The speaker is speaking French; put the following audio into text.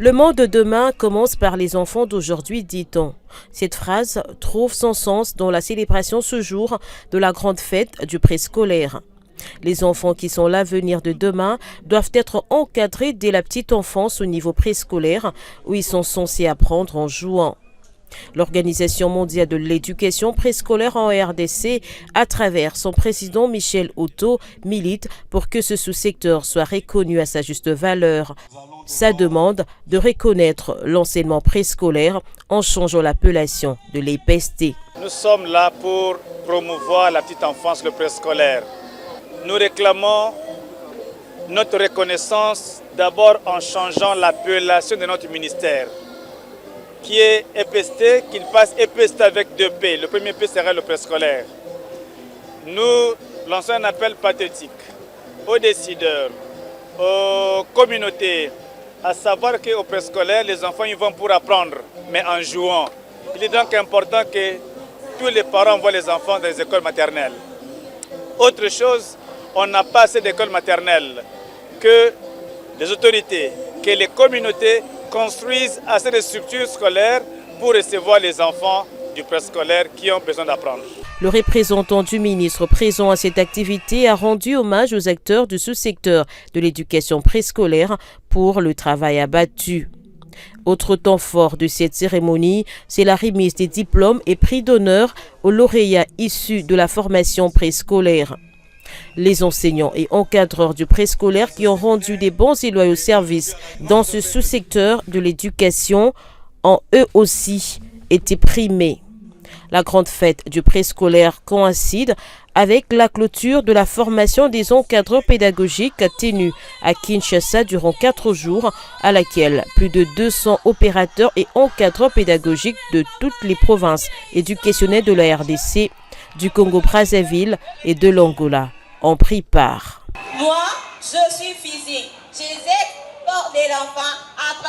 Le monde de demain commence par les enfants d'aujourd'hui, dit-on. Cette phrase trouve son sens dans la célébration ce jour de la grande fête du préscolaire. Les enfants qui sont l'avenir de demain doivent être encadrés dès la petite enfance au niveau préscolaire où ils sont censés apprendre en jouant. L'Organisation mondiale de l'éducation préscolaire en RDC, à travers son président Michel Otto, milite pour que ce sous-secteur soit reconnu à sa juste valeur. Ça demande de reconnaître l'enseignement préscolaire en changeant l'appellation de l'EPST. Nous sommes là pour promouvoir la petite enfance, le préscolaire. Nous réclamons notre reconnaissance d'abord en changeant l'appellation de notre ministère, qui est EPST, qu'il passe EPST avec 2 P. Le premier P serait le préscolaire. Nous lançons un appel pathétique aux décideurs, aux communautés, à savoir qu'au préscolaire, les enfants ils vont pour apprendre, mais en jouant. Il est donc important que tous les parents envoient les enfants dans les écoles maternelles. Autre chose, on n'a pas assez d'écoles maternelles, que les autorités, que les communautés construisent assez de structures scolaires pour recevoir les enfants du préscolaire qui ont besoin d'apprendre. Le représentant du ministre présent à cette activité a rendu hommage aux acteurs du sous-secteur de l'éducation préscolaire pour le travail abattu. Autre temps fort de cette cérémonie, c'est la remise des diplômes et prix d'honneur aux lauréats issus de la formation préscolaire. Les enseignants et encadreurs du préscolaire qui ont rendu des bons et loyaux services dans ce sous-secteur de l'éducation ont eux aussi été primés. La grande fête du préscolaire coïncide avec la clôture de la formation des encadreurs pédagogiques tenue à Kinshasa durant 4 jours, à laquelle plus de 200 opérateurs et encadreurs pédagogiques de toutes les provinces éducationnelles de la RDC, du Congo-Brazzaville et de l'Angola ont pris part. Moi, je suis physique. J'essaie de porter l'enfant à